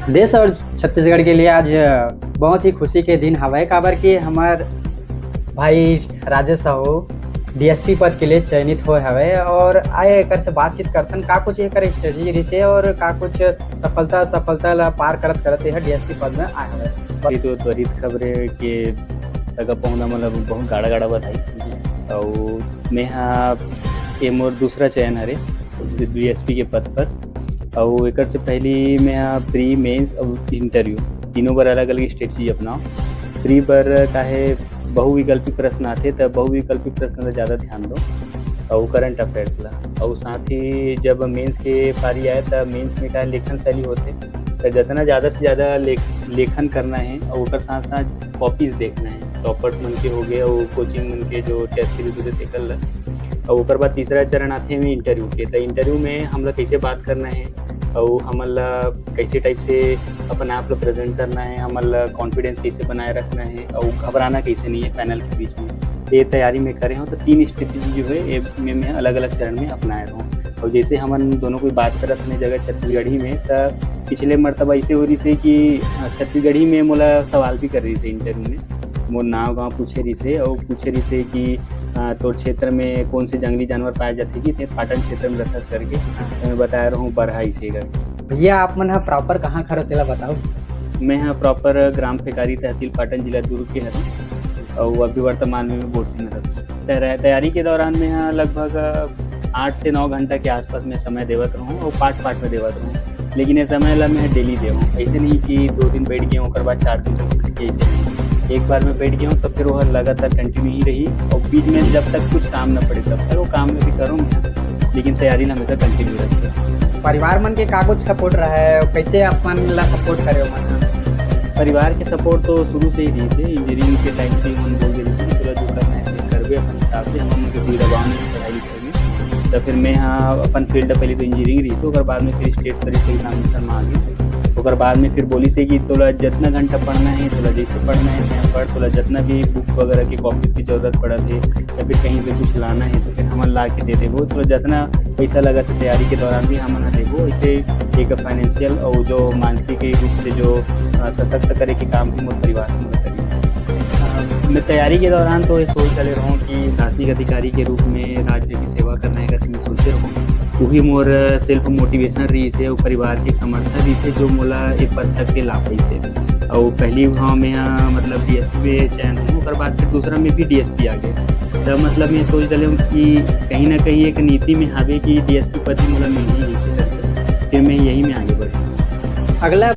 देश और छत्तीसगढ़ के लिए आज बहुत ही खुशी के दिन हवे, काबर कि हमार भाई राजेश साहू डीएसपी पद के लिए चयनित होए हवे और आए एकर से बातचीत करथन का कुछ एकर स्ट्रेटेजी रिसे और का कुछ सफलता ला पार करत यह डीएसपी पद में आए हवे। तो त्वरित खबरे के सगा पहुंचा मतलब बहुत गाड़ा बताई और मैं हाँ ये मोर दूसरा चयन हरे डीएसपी के पद पर। और एक से पहली मैं हाँ प्री मेंस और इंटरव्यू तीनों बार अलग अलग स्ट्रेटजी अपनाओ। प्री पर काहे बहुविकल्पी प्रश्न आते तब बहुविकल्पी प्रश्न पर ज़्यादा ध्यान दो और करंट अफेयर्स ला। और साथ ही जब मेंस के पारी आए तब मेंस में का लेखन शैली होते तो जितना ज़्यादा से ज़्यादा लेखन करना है और साथ साथ कॉपीज देखना है। टॉपर्स मन के हो गए और कोचिंग मन के जो टेस्ट सीरीज होते कर ला। और ऊपर बाद तीसरा चरण आते हैं इंटरव्यू के। तो इंटरव्यू में हम लोग कैसे बात करना है और हमला कैसे टाइप से अपन आप लोग प्रेजेंट करना है, हमला कॉन्फिडेंस कैसे बनाए रखना है और घबराना कैसे नहीं है पैनल के बीच में। ये तैयारी में करे हूँ तो 3 स्ट्रेटेजी जो है ये मैं अलग अलग चरण में अपनाए रहूँ। और जैसे हम दोनों कोई बात करत अपने जगह छत्तीसगढ़ी में तो पिछले मरतबा ऐसे हो रही से कि छत्तीसगढ़ी में मोला सवाल भी कर रही थे इंटरव्यू में। मोर नाव गाँव पूछे रही से और पूछे रही से कि तो क्षेत्र में कौन से जंगली जानवर पाए जाते कि थे पाटन क्षेत्र में रसद करके मैं बता रहा हूँ बरहाई से। भैया आप मन प्रॉपर कहाँ खड़े तेला बताओ। मैं यहाँ प्रॉपर ग्राम फेकारी तहसील पाटन जिला दुर्ग के हूँ और अभी वर्तमान में बोर्सी में रहता। तैयारी के दौरान मैं यहाँ लगभग 8 से 9 घंटा के आसपास में समय देवत रहूँ और पार्ट में देवत रहूँ। लेकिन ये समय ला मैं डेली दे हूँ, ऐसे नहीं कि 2 दिन बैठ गया हूँ और बाद 4 दिन तक ऐसे नहीं। एक बार मैं बैठ गया हूँ तब फिर वो लगातार कंटिन्यू ही रही और बीच में जब तक कुछ काम न पड़े तब तक वो काम में भी करूँ लेकिन तैयारी हमेशा कंटिन्यू रहती है। परिवार मन के कागज सपोर्ट रहा है, कैसे अपन ला सपोर्ट करे मन? परिवार के सपोर्ट तो शुरू से ही रही थे। इंजीनियरिंग के टाइम से हम बोल रहे थे जो करना है करवे अपन हिसाब से हम उनके कोई दबाव नहीं पढ़ाई लिखाई में। तो फिर मैं यहाँ अपन फील्ड पहले तो इंजीनियरिंग रही थी और बाद में फिर स्टेट सर्विस एग्जामिनेशन में आ गई। और बाद में फिर बोली से कि तोला जितना घंटा पढ़ना है तोला जैसे पढ़ना है पढ़, तोला जितना भी बुक वगैरह की कॉपीज़ की ज़रूरत पड़ा थे या फिर कहीं से कुछ लाना है तो फिर हम ला के दे देवो। तो जितना पैसा लगा था तैयारी के दौरान भी हम ना देवो। इसे एक फाइनेंशियल और जो मानसिक रूप से जो सशक्त करे के काम भी मोर परिवार में मदद करी। मैं तैयारी के दौरान तो ये सोच चले रहूँ कि शासनिक अधिकारी के रूप में राज्य की सेवा करने का मैं सोचे रहूँ। वही मोर सेल्फ मोटिवेशन रही से और परिवार की समर्थन रही से जो मोला एक पद तक के ला पाई से। और पहली हाँ मैं यहाँ मतलब डीएसपी में चयन हूँ और बाद फिर दूसरा में भी डीएसपी आ गए। तो मतलब मैं सोच डले हूँ कि कहीं ना कहीं एक नीति में हावे कि डीएसपी पद ही मोला मिल ही फिर मैं यही में आगे बढ़ी। अगला